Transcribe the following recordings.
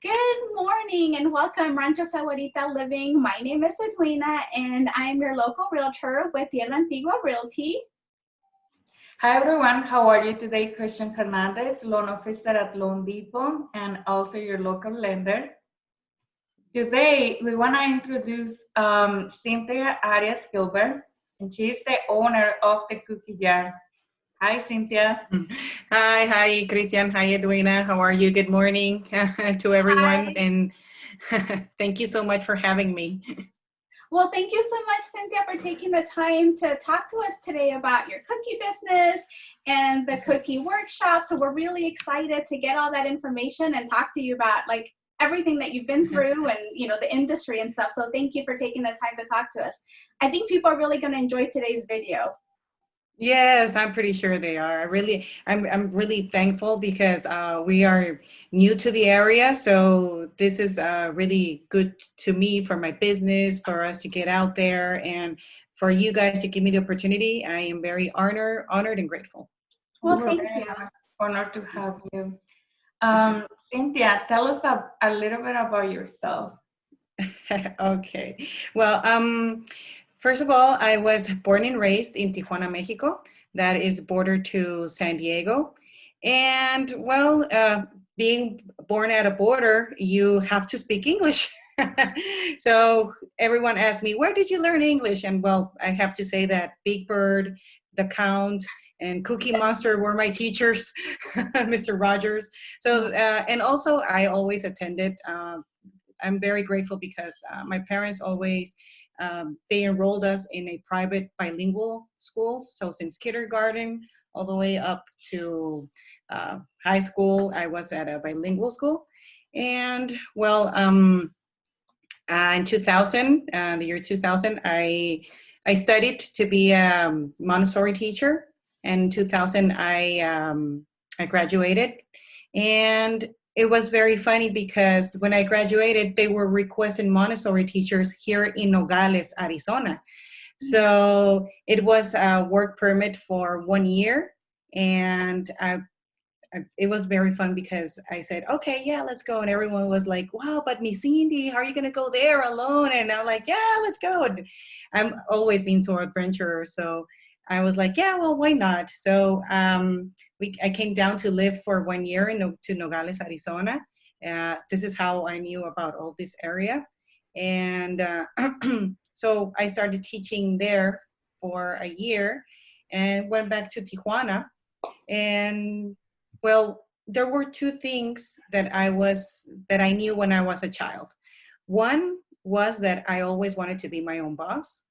Good morning and welcome, Rancho Sahuarita Living. My name is Edwina and I'm your local realtor with Tierra Antigua Realty. Hi everyone, how are you today? Christian Hernandez, loan officer at Loan Depot and also your local lender. Today, we want to introduce Cynthia Arias Gilbert, and she's the owner of the Cookie Jar. Hi, Cynthia. Hi, Christian. Hi, Edwina. How are you? Good morning to everyone. Hi. And thank you so much for having me. Well, thank you so much, Cynthia, for taking the time to talk to us today about your cookie business and the cookie workshop. So we're really excited to get all that information and talk to you about like everything that you've been through and the industry and stuff. So thank you for taking the time to talk to us. I think people are really going to enjoy today's video. Yes, I'm pretty sure they are. I'm really thankful because we are new to the area. So this is really good to me for my business, for us to get out there, and for you guys to give me the opportunity. I am very honored and grateful. Well, thank you. Honored to have you. Cynthia, tell us a little bit about yourself. Okay. Well, first of all, I was born and raised in Tijuana, Mexico. That is border to San Diego. And well, being born at a border, you have to speak English. So everyone asks me, where did you learn English? And well, I have to say that Big Bird, The Count, and Cookie Monster were my teachers, Mr. Rogers. So, and also I always attended I'm very grateful because my parents always, they enrolled us in a private bilingual school. So since kindergarten all the way up to high school, I was at a bilingual school. And well, in 2000, the year 2000, I studied to be a Montessori teacher. And in 2000, I graduated. And it was very funny because when I graduated, they were requesting Montessori teachers here in Nogales, Arizona. So it was a work permit for 1 year. And it was very fun because I said, okay, yeah, let's go. And everyone was like, wow, but Miss Cindy, how are you going to go there alone? And I'm like, yeah, let's go. And I'm always been so adventurous. So I was like, yeah, well, why not? So I came down to live for 1 year to Nogales, Arizona. This is how I knew about all this area. And so I started teaching there for a year and went back to Tijuana. And well, there were two things that I knew when I was a child. One was that I always wanted to be my own boss.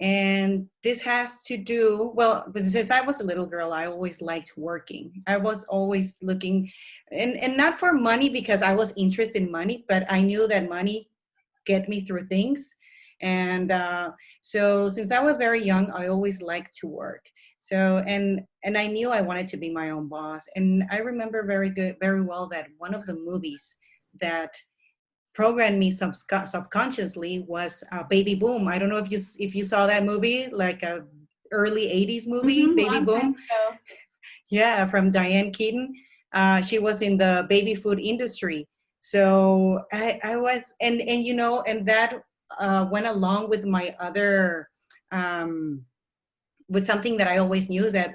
And this has to do, well, since I was a little girl, I always liked working. I was always looking, and not for money because I was interested in money, but I knew that money get me through things. And so since I was very young, I always liked to work. So, and I knew I wanted to be my own boss. And I remember very well that one of the movies that programmed me subconsciously was Baby Boom. I don't know if you saw that movie, like a early 80s movie, Baby Boom. Yeah, from Diane Keaton. She was in the baby food industry. So I was, and and that went along with my other, with something that I always knew, that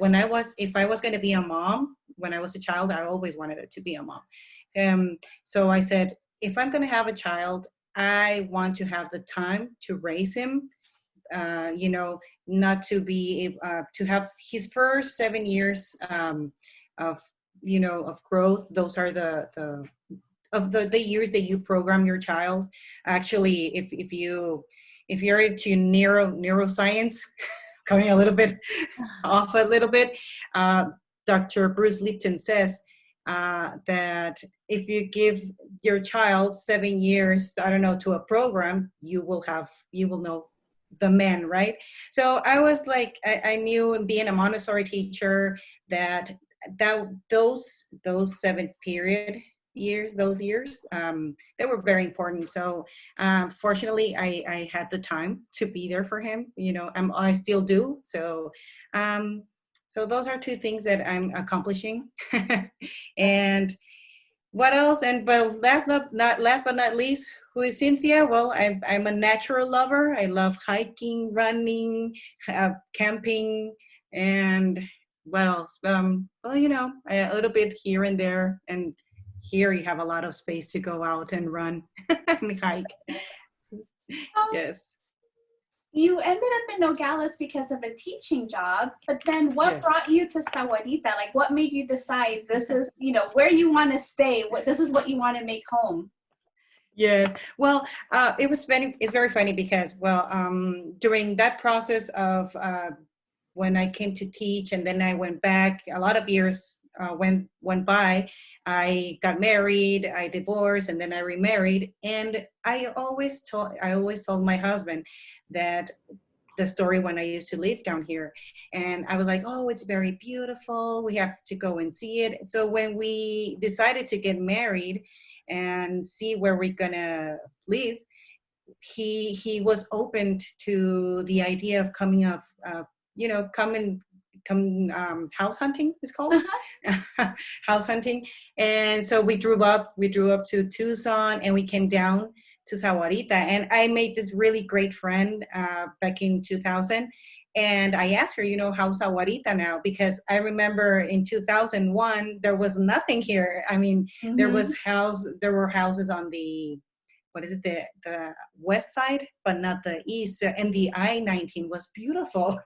if I was going to be a mom, when I was a child, I always wanted it to be a mom. So I said, if I'm going to have a child, I want to have the time to raise him, not to be, to have his first 7 years of, of growth. Those are the years that you program your child. Actually, if you're into neuroscience, coming a little bit off a little bit, Dr. Bruce Lipton says that if you give your child 7 years, I don't know, to a program, you will know the man, right? So I was like, I knew, being a Montessori teacher, that those 7 years, they were very important. So fortunately, I had the time to be there for him. I still do. So so those are two things that I'm accomplishing. And what else? And well, last but not least, who is Cynthia? Well, I'm a natural lover. I love hiking, running, camping, and what else? Well, a little bit here and there. And here you have a lot of space to go out and run and hike. Um, Yes. you ended up in Nogales because of a teaching job, but then what Yes. brought you to Sahuarita? Like, what made you decide this is, where you want to stay? This is what you want to make home? Yes. Well, it's very funny because, well, during that process of when I came to teach and then I went back, a lot of years went by. I got married, I divorced, and then I remarried. And I always told my husband that the story when I used to live down here. And I was like, oh, it's very beautiful. We have to go and see it. So when we decided to get married and see where we're gonna live, he was open to the idea of coming up, come house hunting is called. House hunting. And so we drove up to Tucson and we came down to Sahuarita, and I made this really great friend back in 2000. And I asked her, how's Sahuarita now? Because I remember in 2001 there was nothing here. I mean, there were houses on the, what is it, the west side, but not the east. And the I-19 was beautiful.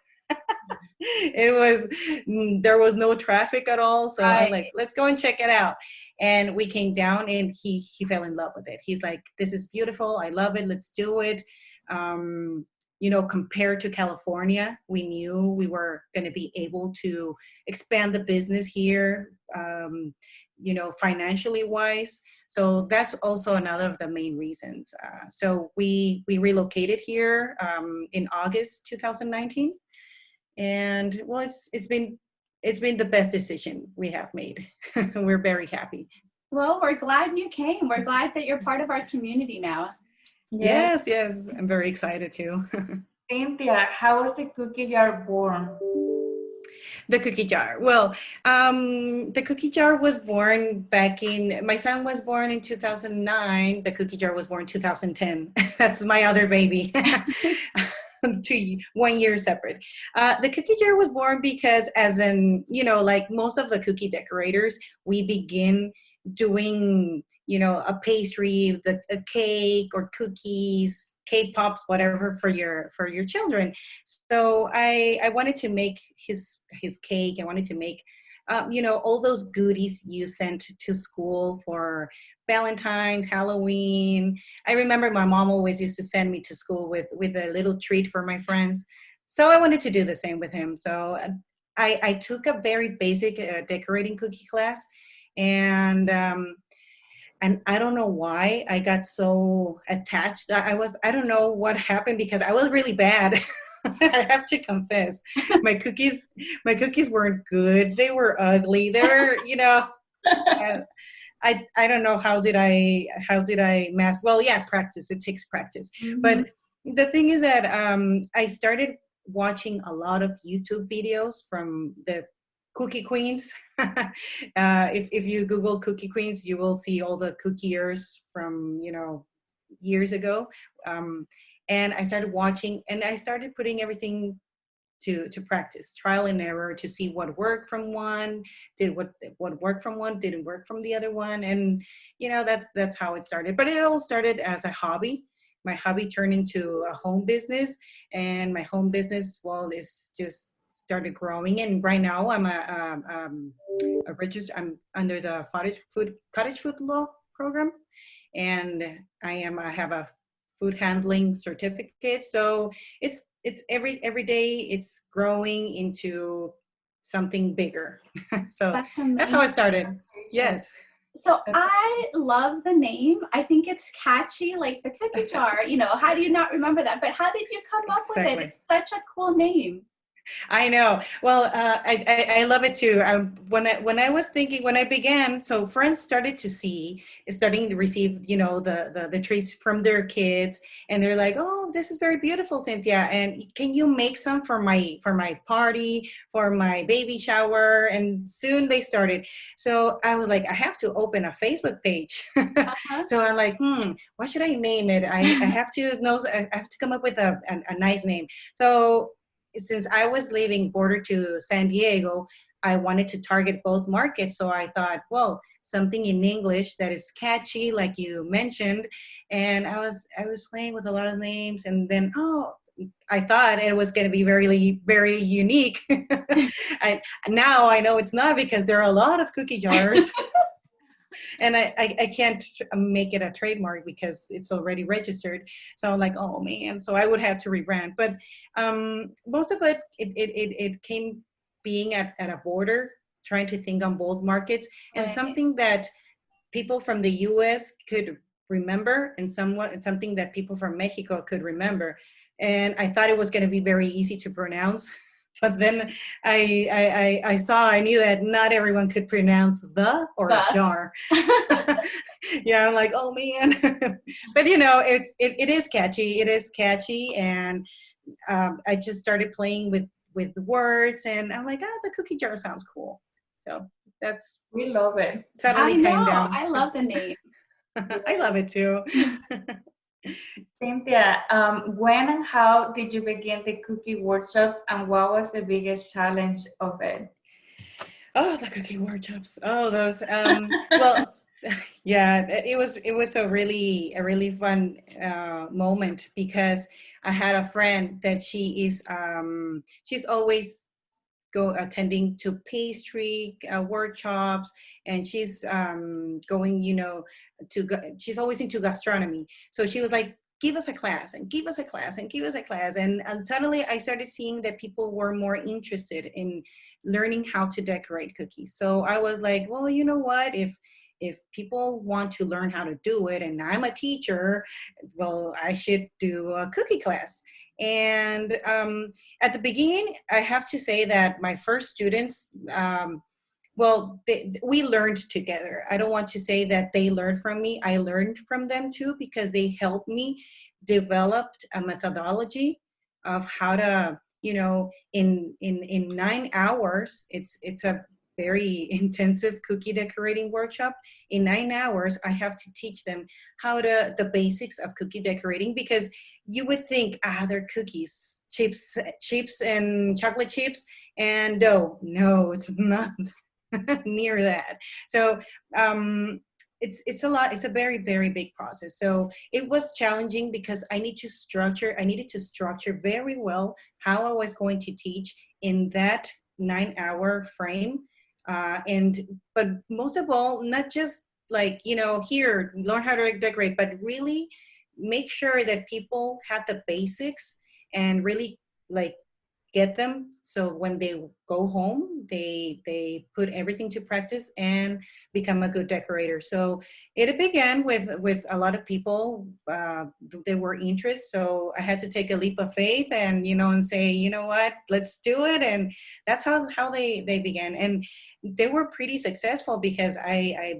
There was no traffic at all. So Right. I'm like, let's go and check it out. And we came down and he fell in love with it. He's like, this is beautiful. I love it. Let's do it. Compared to California, we knew we were going to be able to expand the business here, financially wise. So that's also another of the main reasons. So we relocated here in August 2019. And well, it's been the best decision we have made. We're very happy. Well, we're glad you came. We're glad that you're part of our community now. Yes, I'm very excited too. Cynthia, how was the cookie jar born? The cookie jar. Well, the cookie jar was born my son was born in 2009. The cookie jar was born in 2010. That's my other baby. 1 year separate. The cookie jar was born because, like most of the cookie decorators, we begin doing, a pastry, a cake or cookies, cake pops, whatever for your children. So I wanted to make his cake. I wanted to make, all those goodies you sent to school for Valentine's, Halloween. I remember my mom always used to send me to school with a little treat for my friends. So I wanted to do the same with him. So I took a very basic decorating cookie class, and I don't know why I got so attached. I don't know what happened because I was really bad. I have to confess, my cookies weren't good. They were ugly. They were, I don't know how did I master. Well, yeah, practice. It takes practice. Mm-hmm. But the thing is that I started watching a lot of YouTube videos from the cookie queens. If you Google cookie queens, you will see all the cookiers from years ago. And I started watching, and I started putting everything to practice, trial and error, to see what worked from one, what worked from one, didn't work from the other one. And that's how it started. But it all started as a hobby. My hobby turned into a home business, and my home business, well, is just started growing. And right now I'm a registered, I'm under the cottage food law program, and I have a food handling certificate. So it's every day it's growing into something bigger. So that's how it started. Yes. So I love the name. I think it's catchy, like the cookie jar. How do you not remember that? But how did you come up with it? It's such a cool name. I know. Well, I love it too. When I was thinking when I began, so friends started to see, starting to receive, the treats from their kids, and they're like, "Oh, this is very beautiful, Cynthia. And can you make some for my party, for my baby shower?" And soon they started. So I was like, I have to open a Facebook page. Uh-huh. So I'm like, what should I name it? I have to know. I have to come up with a nice name. So since I was leaving border to San Diego, I wanted to target both markets. So I thought, well, something in English that is catchy, like you mentioned. And I was playing with a lot of names, and then I thought it was going to be very, very unique. Now I know it's not, because there are a lot of cookie jars. And I can't make it a trademark because it's already registered. So I'm like, oh man, so I would have to rebrand. But most of it came being at a border, trying to think on both markets, and Right. something that people from the US could remember, and something that people from Mexico could remember. And I thought it was going to be very easy to pronounce. But then I knew that not everyone could pronounce the or The. jar. Yeah, I'm like, oh man. But it is catchy. It is catchy, and I just started playing with the words, and I'm like, the cookie jar sounds cool. So that's We love it. I suddenly know. came down. I love the name. I love it too. Cynthia, when and how did you begin the cookie workshops, and what was the biggest challenge of it? Oh, the cookie workshops. Oh, those. Well, yeah, it was a really fun moment, because I had a friend that she's always attending to pastry workshops, and she's going, she's always into gastronomy. So she was like, give us a class, and give us a class, and give us a class. And suddenly I started seeing that people were more interested in learning how to decorate cookies. So I was like, well, you know what, if people want to learn how to do it, and I'm a teacher, well, I should do a cookie class. And at the beginning, I have to say that my first students, well, we learned together. I don't want to say that they learned from me. I learned from them too, because they helped me develop a methodology of how to, in 9 hours, it's a very intensive cookie decorating workshop. In 9 hours, I have to teach them the basics of cookie decorating, because you would think, they're cookies, chips and chocolate chips and dough. No, it's not near that. So it's a lot. It's a very, very big process. So it was challenging, because I needed to structure very well how I was going to teach in that 9 hour frame. But most of all, not just like, here, learn how to decorate, but really make sure that people had the basics, and really like get them, so when they go home, they put everything to practice and become a good decorator. So it began with a lot of people, they were interested. So I had to take a leap of faith, and and say, you know what, let's do it. And that's how they began, and they were pretty successful, because I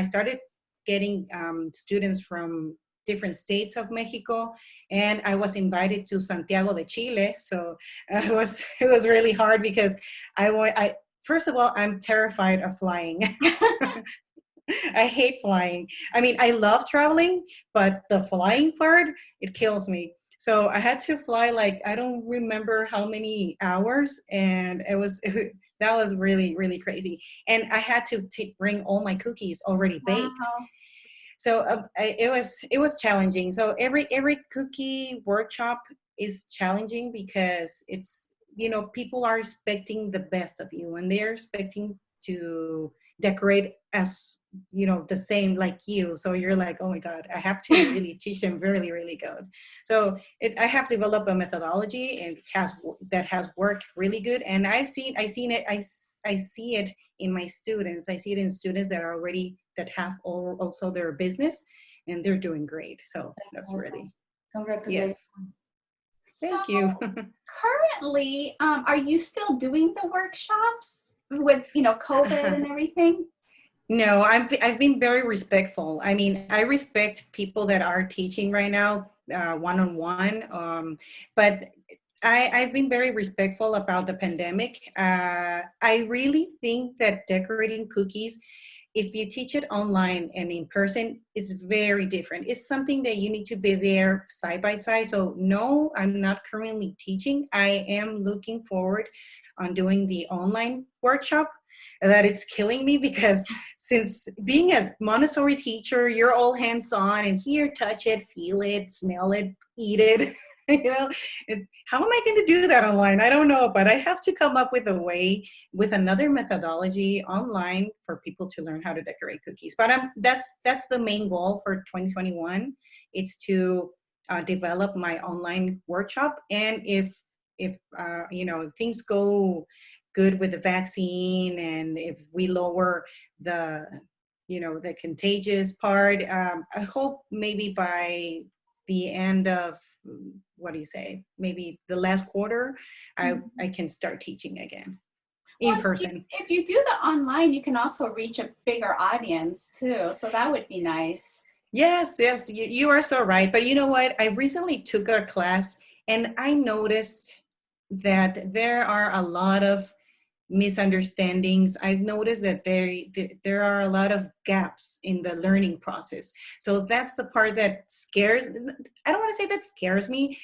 started getting students from different states of Mexico, and I was invited to Santiago de Chile. So it was really hard, because I first of all, I'm terrified of flying. I hate flying. I mean, I love traveling, but the flying part, it kills me. So I had to fly, like, I don't remember how many hours, and that was really, really crazy. And I had to bring all my cookies already baked. Wow. So it was challenging. So every cookie workshop is challenging, because it's, people are expecting the best of you, and they're expecting to decorate as, the same like you. So you're like, oh my God, I have to really teach them really, really good. So I have developed a methodology, and that has worked really good. And I see it in my students. I see it in students that have also their business, and they're doing great. So that's awesome. really, Congratulations. yes. Thank So you. currently, are you still doing the workshops with, COVID and everything? No, I've been very respectful. I mean, I respect people that are teaching right now, one-on-one. But I've been very respectful about the pandemic. I really think that decorating cookies, if you teach it online and in person, it's very different. It's something that you need to be there side by side. So no, I'm not currently teaching. I am looking forward on doing the online workshop. That it's killing me because since being a Montessori teacher, you're all hands on and here, touch it, feel it, smell it, eat it. you know, how am I going to do that online? I don't know, but I have to come up with a way, with another methodology online for people to learn how to decorate cookies. But that's the main goal for 2021. It's to develop my online workshop, and if things go good with the vaccine, and if we lower the the contagious part, I hope maybe by the end of, what do you say, maybe the last quarter, I can start teaching again in Well, person. if you do the online, you can also reach a bigger audience too. So that would be nice. Yes, yes, you are so right. But you know what? I recently took a class and I noticed that there are a lot of misunderstandings. I've noticed that there are a lot of gaps in the learning process. So that's the part that scares. I don't want to say that scares me.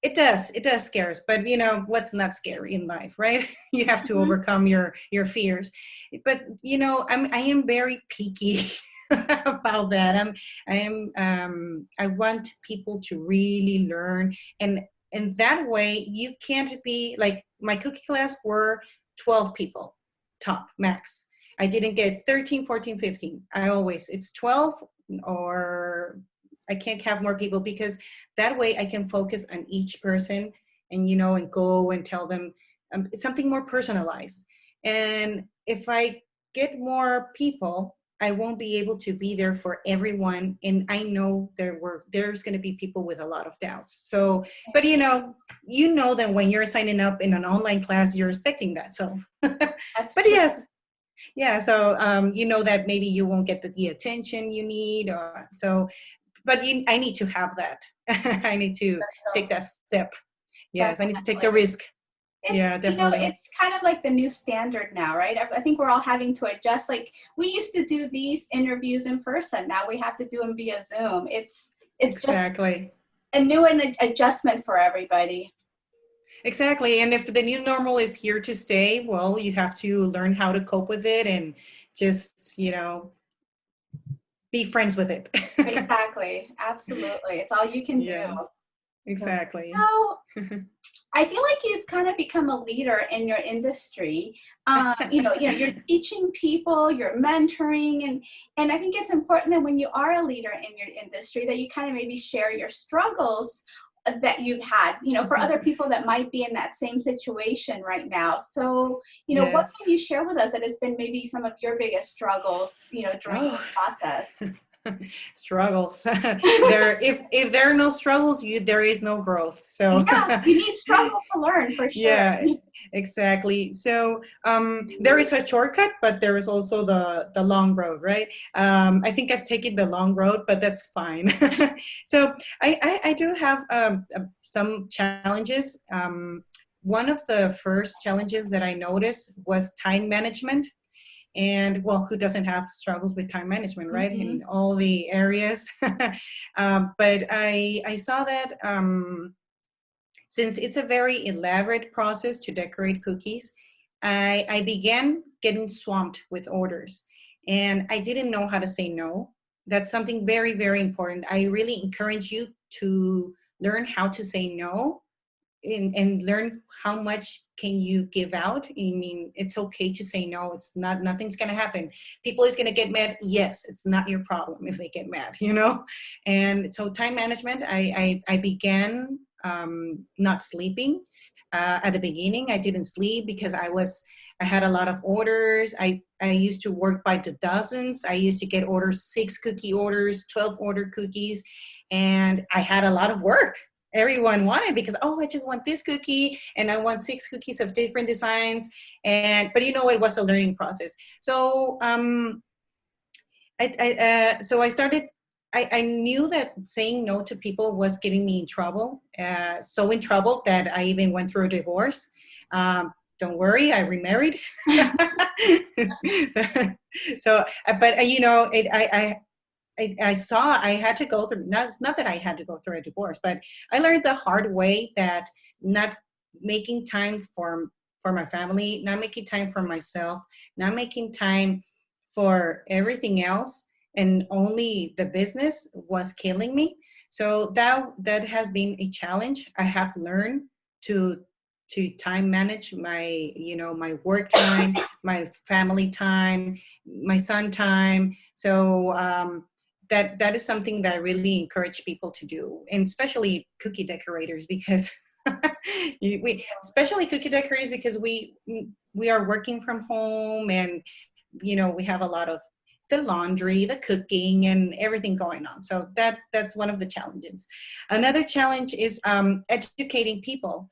It does scares, but what's not scary in life, right? You have to Mhm. overcome your fears. But I am very picky about that. I want people to really learn, and that way you can't be like my cookie class were 12 people top max. I didn't get 13, 14, 15. It's 12, or I can't have more people, because that way I can focus on each person, and go and tell them something more personalized. And if I get more people, I won't be able to be there for everyone. And I know there's going to be people with a lot of doubts. So, but that when you're signing up in an online class, you're expecting that. So, That's but true. yes, yeah. So, that maybe you won't get the attention you need. But I need to have that. I need to take that step. Yes, I need to take the Definitely. risk. It's, Yeah, definitely. it's kind of like the new standard now, right? I think we're all having to adjust. Like we used to do these interviews in person. Now we have to do them via Zoom. It's just Exactly. a new adjustment for everybody. Exactly. And if the new normal is here to stay, well, you have to learn how to cope with it and just, be friends with it. Exactly. Absolutely. It's all you can do. Yeah, exactly. So I feel like you've kind of become a leader in your industry. You're teaching people, you're mentoring, and I think it's important that when you are a leader in your industry, that you kind of maybe share your struggles that you've had, for other people that might be in that same situation right now. So, what Yes. can you share with us that has been maybe some of your biggest struggles, during Oh, this process? struggles. If there are no struggles, there is no growth. So Yeah, you need struggle to learn for sure. yeah, exactly. So there is a shortcut, but there is also the long road, right? I think I've taken the long road, but that's fine. So I do have some challenges. One of the first challenges that I noticed was time management. And well, who doesn't have struggles with time management, right? Mhm. In all the areas. But I saw that since it's a very elaborate process to decorate cookies, I began getting swamped with orders, and I didn't know how to say no. That's something very, very important. I really encourage you to learn how to say no, and learn how much can you give out. I mean, it's okay to say no. It's not, nothing's going to happen. People is going to get mad. Yes, it's not your problem if they get mad, And so time management, I began not sleeping. At the beginning, I didn't sleep because I had a lot of orders. I used to work by the dozens. I used to get orders, 6 cookie orders, 12 order cookies, and I had a lot of work. everyone wanted, because, oh, I just want this cookie and I want 6 cookies of different designs. But it was a learning process. So so I started, I knew that saying no to people was getting me in trouble. So in trouble that I even went through a divorce. Don't worry, I remarried. So, but I saw I had to go through, not that I had to go through a divorce, but I learned the hard way that not making time for my family, not making time for myself, not making time for everything else, and only the business was killing me. So that has been a challenge. I have learned to time manage my my work time, my family time, my son time. So that is something that I really encourage people to do, and especially cookie decorators, because especially cookie decorators, because we are working from home, and we have a lot of the laundry, the cooking, and everything going on. So that's one of the challenges. Another challenge is educating people.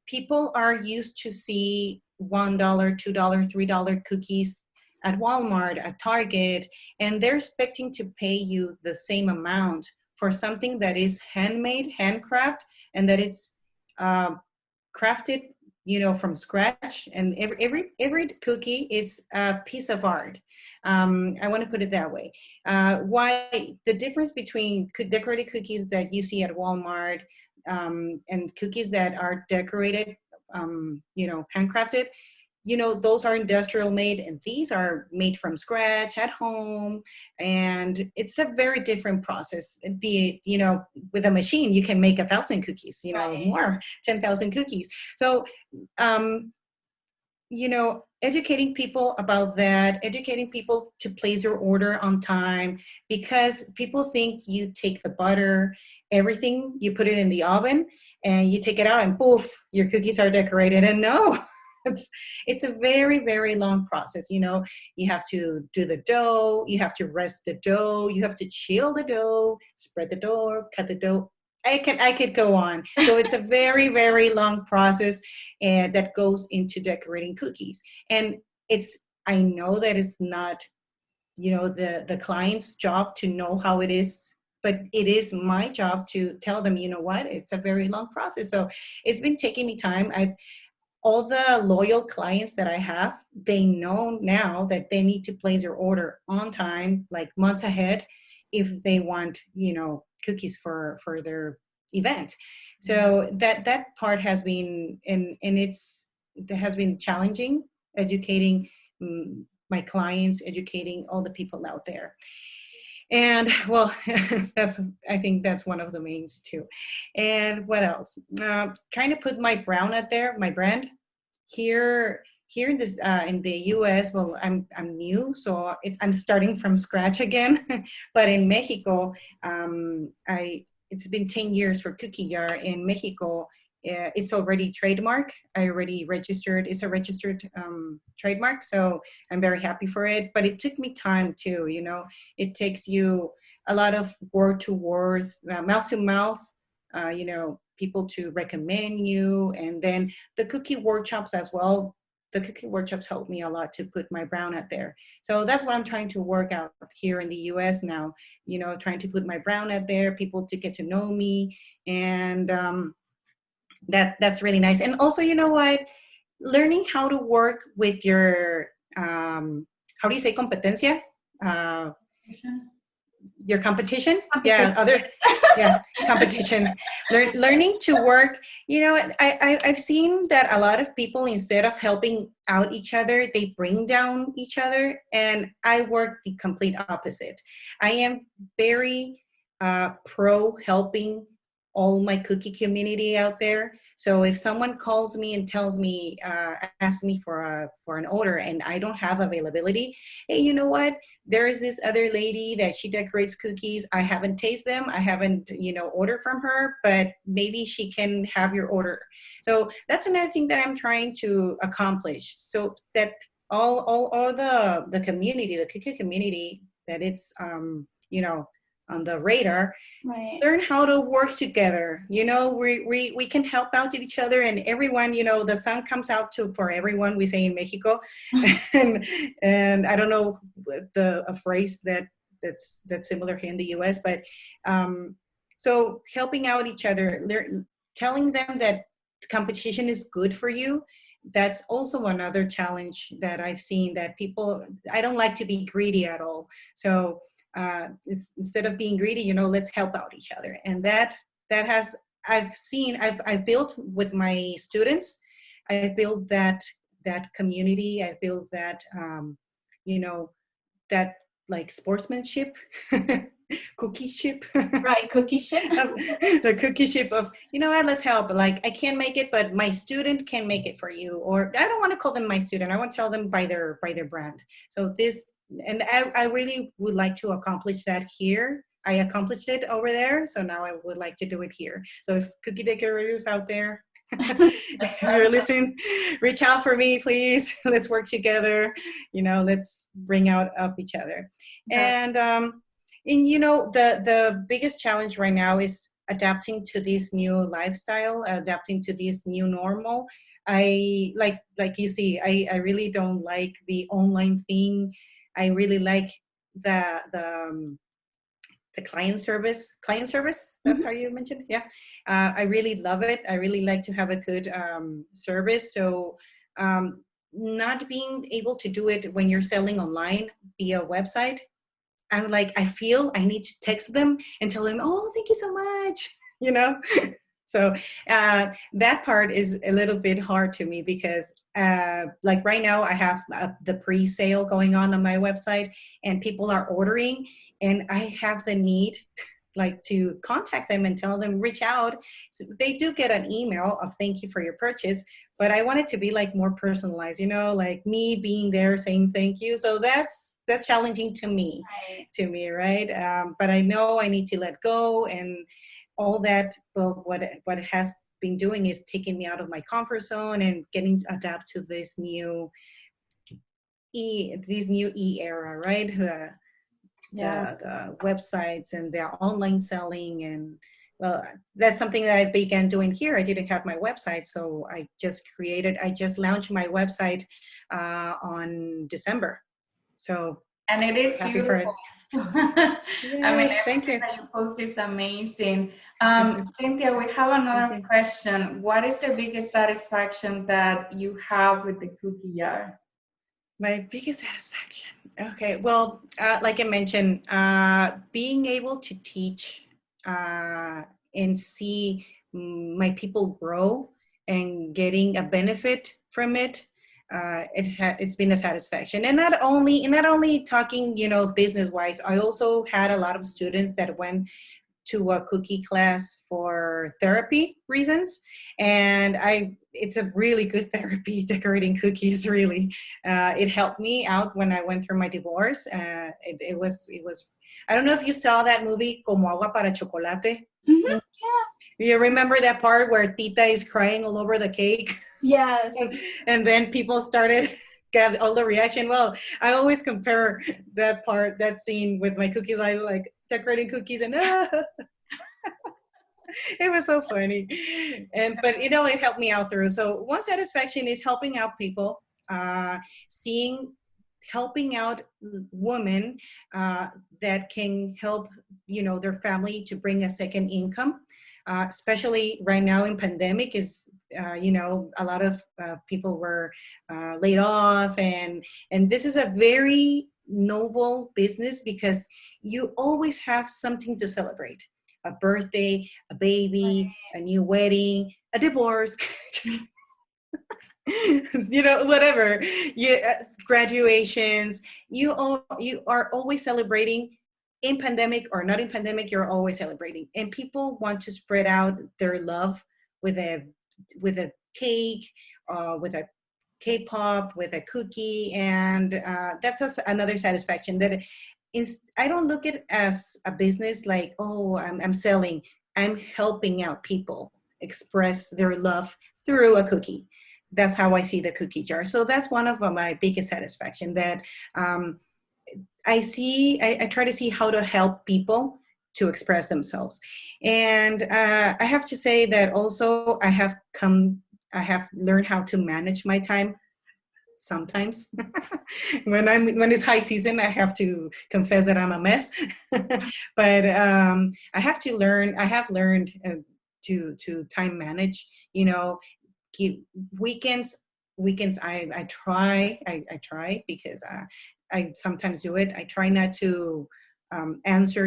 People are used to see $1, $2, $3 cookies at Walmart, at Target, and they're expecting to pay you the same amount for something that is handmade, handcraft, and that it's crafted, from scratch. And every cookie is a piece of art. I want to put it that way. Why the difference between decorated cookies that you see at Walmart and cookies that are decorated, handcrafted, those are industrial made, and these are made from scratch at home. And it's a very different process. With a machine, you can make 1,000 cookies, Right. more, 10,000 cookies. So, educating people about that, educating people to place your order on time, because people think you take the butter, everything, you put it in the oven, and you take it out, and poof, your cookies are decorated. And no. It's a very, very long process. You have to do the dough, you have to rest the dough, you have to chill the dough, spread the dough, cut the dough. I could go on. So it's a very, very long process, and that goes into decorating cookies. And I know that it's not, the client's job to know how it is, but it is my job to tell them, what, it's a very long process. So it's been taking me time. All the loyal clients that I have, they know now that they need to place their order on time, like months ahead, if they want, cookies for their event. So that part has been, and it has been challenging, educating my clients, educating all the people out there. And well, I think that's one of the mains too. And what else? Trying to put my brand out there, my brand here in this in the U.S. Well, I'm new, so I'm starting from scratch again. But in Mexico, it's been 10 years for Cookie Jar in Mexico. It's already trademark. I already registered. It's a registered trademark, so I'm very happy for it. But it took me time too. It takes you a lot of word to word, mouth to mouth. People to recommend you, and then the cookie workshops as well. The cookie workshops helped me a lot to put my brand out there. So that's what I'm trying to work out here in the US now. Trying to put my brand out there, people to get to know me, and that's really nice. And also, what, learning how to work with your how do you say competencia? Your competition. Competition. Learning to work. I've seen that a lot of people, instead of helping out each other, they bring down each other, and I work the complete opposite. I am very pro helping all my cookie community out there. So if someone calls me and tells me, asks me for an order, and I don't have availability, hey, you know what? There is this other lady that she decorates cookies. I haven't tasted them. I haven't, ordered from her, but maybe she can have your order. So that's another thing that I'm trying to accomplish, so that all the community, the cookie community, that it's, the radar, Right. learn how to work together. You know, we can help out each other, and everyone, you know, the sun comes out for everyone, we say in Mexico. And I don't know a phrase that's similar here in the US, but so helping out each other, telling them that competition is good for you. That's also another challenge that I've seen, that people, I don't like to be greedy at all. So instead of being greedy, you know, let's help out each other. And that has, I've built with my students, I've built that community, I've built that, you know, that like sportsmanship, cookie ship. Right, cookie ship. The cookie ship of, you know what, let's help. Like, I can't make it, but my student can make it for you. Or I don't want to call them my student. I want to tell them by their brand. So this, and I really would like to accomplish that here. I accomplished it over there, so now I would like to do it here. So if cookie decorators out there, if you're listening, reach out for me, please. Let's work together. You know, let's bring out up each other. And you know, the biggest challenge right now is adapting to this new lifestyle, adapting to this new normal. I like you see, I really don't like the online thing. I really like the client service. That's how you mentioned. Yeah. I really love it. I really like to have a good service. So not being able to do it when you're selling online via website, I'm like, I feel I need to text them and tell them, oh, thank you so much, you know? So that part is a little bit hard to me, because like right now I have the pre-sale going on my website, and people are ordering, and I have the need like to contact them and tell them, reach out. So they do get an email of thank you for your purchase, but I want it to be like more personalized, you know, like me being there saying thank you. So that's challenging to me, right? But I know I need to let go, and all that. Well, what it has been doing is taking me out of my comfort zone and getting adapt to this new era, right? The websites and the online selling. And well, that's something that I began doing here. I didn't have my website, so I just launched my website on December. So, and it is happy for it. Beautiful. I mean, thank you. everything that you post is amazing. Cynthia, we have another question. What is the biggest satisfaction that you have with the cookie jar? My biggest satisfaction. Okay, well, like I mentioned, being able to teach and see my people grow and getting a benefit from it, it's been a satisfaction. And not only talking, you know, business wise, I also had a lot of students that went to a cookie class for therapy reasons, and it's a really good therapy, decorating cookies. Really, it helped me out when I went through my divorce. It was. I don't know if you saw that movie, Como Agua para Chocolate. Mm-hmm. Yeah. You remember that part where Tita is crying all over the cake? Yes. And then people started get all the reaction. Well, I always compare that scene with my cookies. I like decorating cookies, and it was so funny. But you know, it helped me out through. So one satisfaction is helping out people, helping out women that can help, you know, their family to bring a second income. Especially right now in pandemic, is you know, a lot of people were laid off, and this is a very noble business, because you always have something to celebrate: a birthday, a baby, a new wedding, a divorce. You know, whatever, graduations. You are always celebrating. In pandemic or not in pandemic, you're always celebrating, and people want to spread out their love with a cake, with a K-pop, with a cookie, and that's another satisfaction. That I don't look at it as a business, like, oh, I'm selling. I'm helping out people express their love through a cookie. That's how I see the cookie jar. So that's one of my biggest satisfaction, that I try to see how to help people to express themselves. And I have to say that also I have learned how to manage my time sometimes. When it's high season, I have to confess that I'm a mess. But I have learned to time manage, keep weekends I try because I sometimes do it. I try not to answer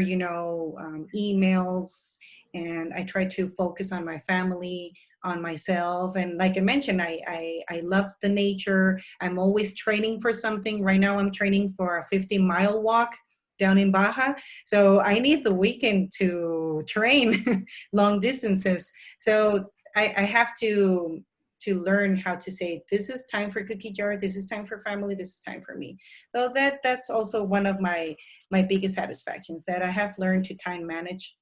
emails, and I try to focus on my family, on myself. And like I mentioned, I love the nature. I'm always training for something. Right now I'm training for a 50-mile walk down in Baja, so I need the weekend to train long distances. So I have to learn how to say, this is time for cookie jar, this is time for family, this is time for me. So that's also one of my biggest satisfactions, that I have learned to time manage,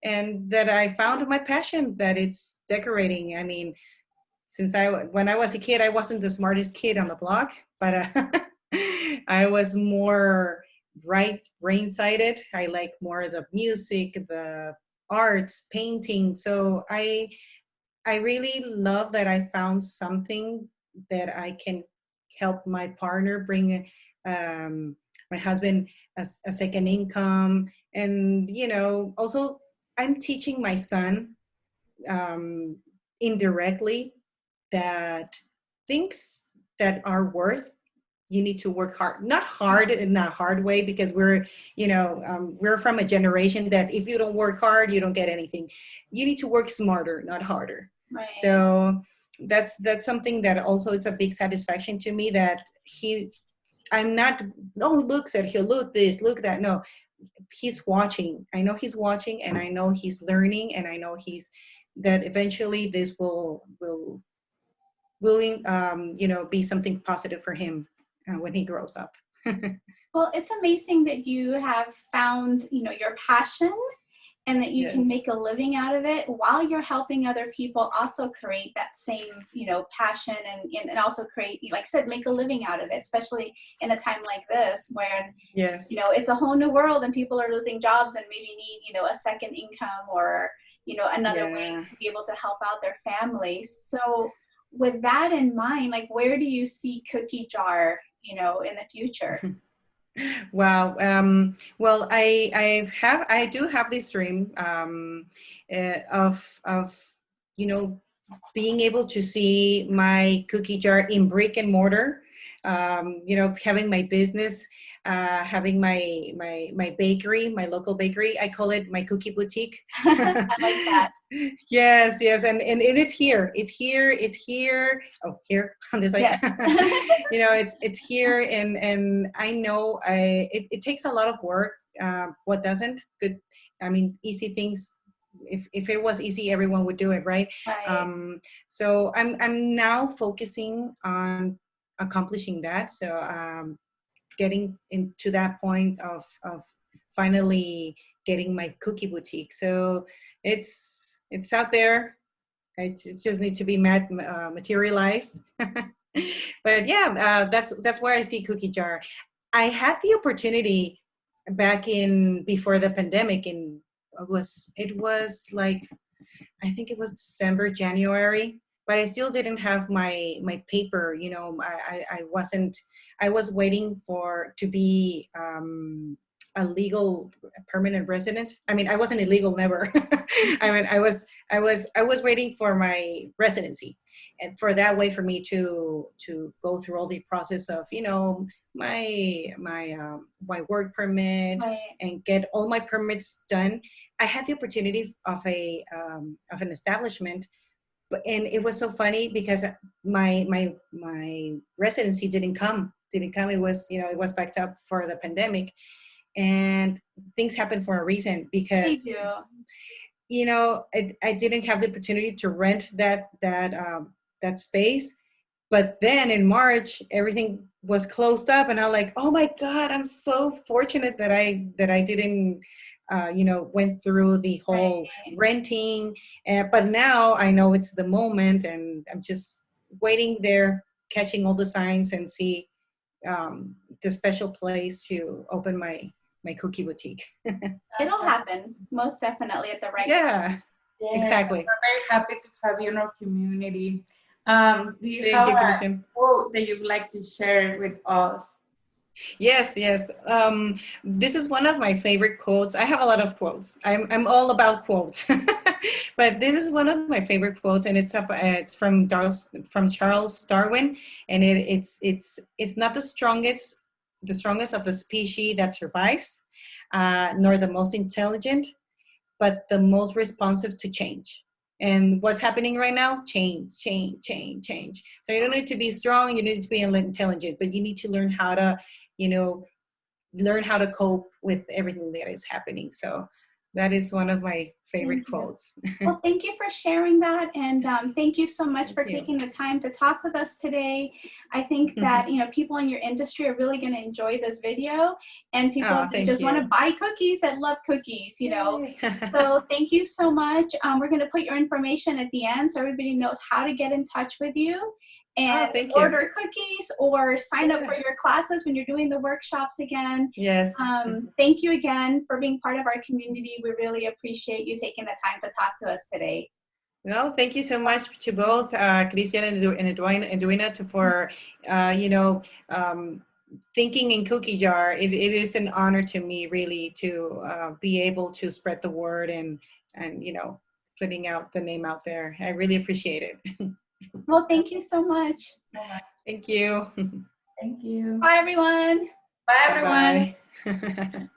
and that I found my passion, that it's decorating. I mean, when I was a kid, I wasn't the smartest kid on the block, but I was more brain-sided. I like more the music, the arts, painting. So I really love that I found something that I can help my partner bring, my husband, a second income. And, also I'm teaching my son, indirectly, that things that are worth, you need to work hard, not hard in a hard way, because we're from a generation that if you don't work hard, you don't get anything. You need to work smarter, not harder. Right. So that's something that also is a big satisfaction to me, that I'm not, no, look, Sergio, look this, look that. No, he's watching. I know he's watching, and I know he's learning, and I know that eventually this will be something positive for him when he grows up. Well, it's amazing that you have found, your passion, and that you can Yes. make a living out of it while you're helping other people also create that same, passion, and also create, like I said, make a living out of it, especially in a time like this where, Yes. it's a whole new world and people are losing jobs and maybe need, a second income or, another way Yeah. to be able to help out their families. So with that in mind, like, where do you see Cookie Jar, in the future? Wow. Well, I do have this dream, of being able to see my cookie jar in brick and mortar. Having my business, having my bakery, my local bakery. I call it my cookie boutique. I like that. Yes, and it's here. It's here. Oh, here on this side. Yes. It's here, and I know it takes a lot of work. What doesn't? Good. I mean, easy things. If it was easy, everyone would do it, right? Right. So I'm now focusing on accomplishing that. So getting into that point of finally getting my cookie boutique. So it's out there. It just need to be materialized. But yeah, that's where I see Cookie Jar. I had the opportunity back in before the pandemic. It was like, I think it was December, January, but I still didn't have my paper. I wasn't. I was waiting to be a legal permanent resident. I mean, I wasn't illegal, never. I mean, I was waiting for my residency, and for that way for me to go through all the process of my work permit, Right. and get all my permits done. I had the opportunity of an establishment, and it was so funny because my residency didn't come. It was it was backed up for the pandemic, and things happen for a reason, They because do. I didn't have the opportunity to rent that space. But then in March, everything was closed up, and I'm like, oh my God, I'm so fortunate that I didn't, went through the whole Right. renting. But now I know it's the moment, and I'm just waiting there, catching all the signs, and see the special place to open my my cookie boutique. It'll happen, most definitely at the right time. Yeah, Yes, exactly. we're very happy to have you in our community. Do you Thank have you, a Christian. quote that you'd like to share with us? Yes, yes. This is one of my favorite quotes. I have a lot of quotes. I'm all about quotes, but this is one of my favorite quotes, and it's from Charles Darwin, and it's not the strongest of the species that survives, nor the most intelligent, but the most responsive to change. And what's happening right now? Change, change, change, change. So you don't need to be strong, you need to be intelligent, but you need to learn how to, you know, learn how to cope with everything that is happening. So that is one of my favorite Thank you. quotes. Well, thank you for sharing that, and thank you so much for Thank you. taking the time to talk with us today. I think that people in your industry are really going to enjoy this video, and people Oh, that thank just want to you. buy cookies that love cookies. Yay. So thank you so much. We're going to put your information at the end so everybody knows how to get in touch with you and thank you. order cookies or sign up Yeah. for your classes when you're doing the workshops again. Yes. Thank you again for being part of our community. We really appreciate you taking the time to talk to us today. No, thank you so much to both Christian and Edwina for thinking in Cookie Jar. It is an honor to me, really, to be able to spread the word and putting out the name out there. I really appreciate it. Well, thank you so much. Thank you. Thank you. Bye, everyone. Bye, everyone. Bye-bye.